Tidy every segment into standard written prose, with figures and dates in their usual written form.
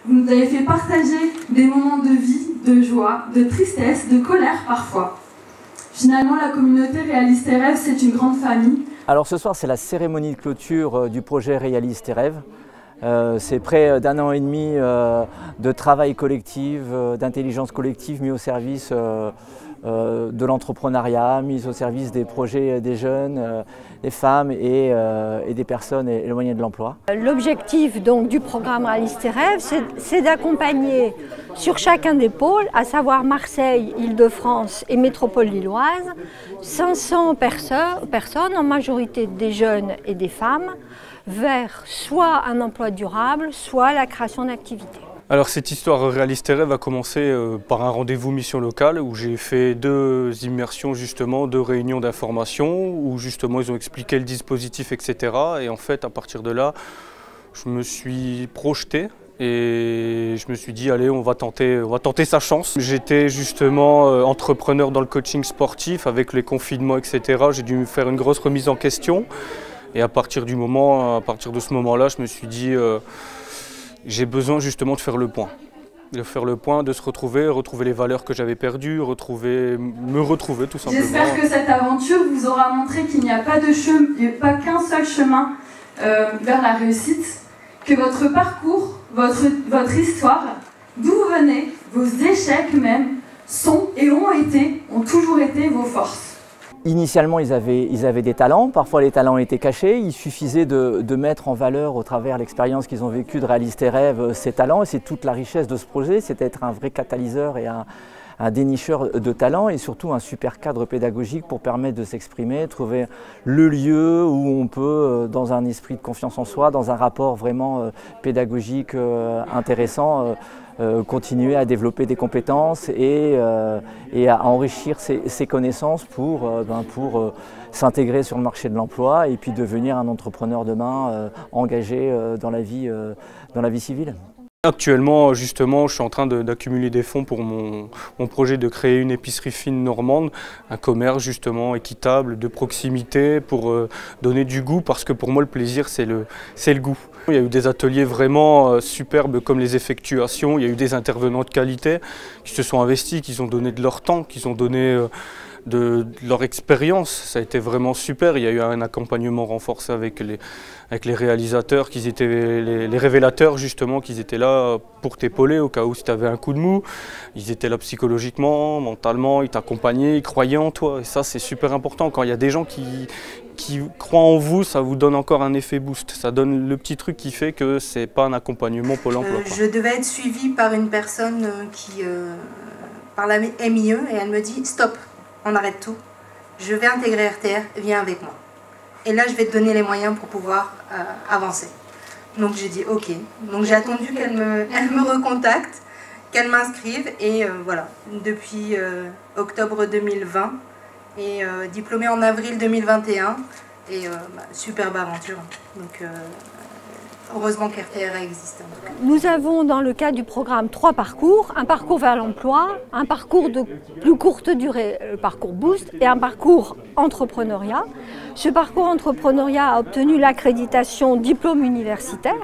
Vous nous avez fait partager des moments de vie, de joie, de tristesse, de colère parfois. Finalement, la communauté Réalise tes rêves, c'est une grande famille. Alors ce soir, c'est la cérémonie de clôture du projet Réalise tes rêves. C'est près d'1 an et demi de travail collectif, d'intelligence collective mis au service de l'entrepreneuriat, mis au service des projets des jeunes, des femmes et des personnes éloignées de l'emploi. L'objectif donc du programme Réalise tes rêves, c'est d'accompagner sur chacun des pôles, à savoir Marseille, Île-de-France et Métropole lilloise, 500 personnes, en majorité des jeunes et des femmes, vers soit un emploi durable, soit la création d'activités. Alors cette histoire Réalise tes rêves a commencé par un rendez-vous mission locale où j'ai fait 2 immersions justement, 2 réunions d'information où justement ils ont expliqué le dispositif, etc. Et en fait à partir de là, je me suis projeté et je me suis dit allez on va tenter sa chance. J'étais justement entrepreneur dans le coaching sportif avec les confinements, etc. J'ai dû me faire une grosse remise en question et à partir de ce moment-là, je me suis dit j'ai besoin justement de faire le point. De se retrouver les valeurs que j'avais perdues, me retrouver tout simplement. J'espère que cette aventure vous aura montré qu'il n'y a pas qu'un seul chemin vers la réussite, que votre parcours, votre histoire, d'où vous venez, vos échecs même, ont toujours été vos forces. Initialement, ils avaient des talents, parfois les talents étaient cachés, il suffisait de mettre en valeur au travers l'expérience qu'ils ont vécue de Réalise tes rêves ces talents, et c'est toute la richesse de ce projet, c'est d'être un vrai catalyseur et un dénicheur de talents et surtout un super cadre pédagogique pour permettre de s'exprimer, trouver le lieu où on peut, dans un esprit de confiance en soi, dans un rapport vraiment pédagogique intéressant, continuer à développer des compétences et à enrichir ses connaissances pour s'intégrer sur le marché de l'emploi et puis devenir un entrepreneur demain engagé dans la vie civile. Actuellement, justement, je suis en train d'accumuler des fonds pour mon projet de créer une épicerie fine normande, un commerce justement équitable, de proximité, pour donner du goût, parce que pour moi le plaisir c'est le goût. Il y a eu des ateliers vraiment superbes comme les effectuations, il y a eu des intervenants de qualité qui se sont investis, qui ont donné de leur temps, qui ont donné de leur expérience, ça a été vraiment super. Il y a eu un accompagnement renforcé avec les réalisateurs, qui étaient les révélateurs justement, qui étaient là pour t'épauler au cas où si tu avais un coup de mou. Ils étaient là psychologiquement, mentalement, ils t'accompagnaient, ils croyaient en toi. Et ça c'est super important, quand il y a des gens qui croient en vous, ça vous donne encore un effet boost. Ça donne le petit truc qui fait que c'est pas un accompagnement Pôle emploi. Je devais être suivie par une personne par la MIE et elle me dit stop. On arrête tout, je vais intégrer RTR, viens avec moi. Et là, je vais te donner les moyens pour pouvoir avancer. Donc j'ai dit ok. Donc j'ai attendu qu'elle me recontacte, qu'elle m'inscrive. Et voilà, depuis octobre 2020 et diplômée en avril 2021. Et superbe aventure. Donc heureusement qu'RTR existe. Nous avons dans le cadre du programme 3 parcours, un parcours vers l'emploi, un parcours de plus courte durée, le parcours Boost, et un parcours entrepreneuriat. Ce parcours entrepreneuriat a obtenu l'accréditation diplôme universitaire.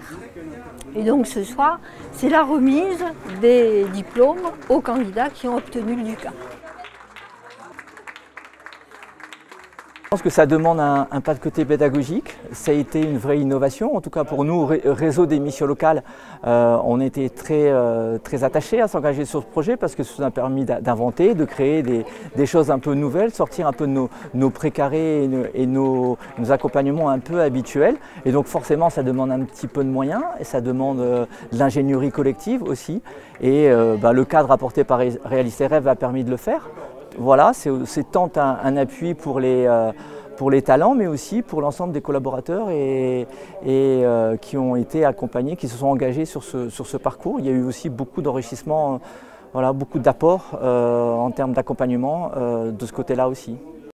Et donc ce soir, c'est la remise des diplômes aux candidats qui ont obtenu le DUCA. Je pense que ça demande un pas de côté pédagogique, ça a été une vraie innovation, en tout cas pour nous, réseau des missions locales, on était très attachés à s'engager sur ce projet parce que ça nous a permis d'inventer, de créer des choses un peu nouvelles, sortir un peu de nos précarés et nos accompagnements un peu habituels. Et donc forcément ça demande un petit peu de moyens et ça demande de l'ingénierie collective aussi. Et le cadre apporté par Réalise tes rêves a permis de le faire. Voilà, c'est tant un appui pour les talents, mais aussi pour l'ensemble des collaborateurs qui ont été accompagnés, qui se sont engagés sur ce parcours. Il y a eu aussi beaucoup d'enrichissement, voilà, beaucoup d'apports en termes d'accompagnement de ce côté-là aussi.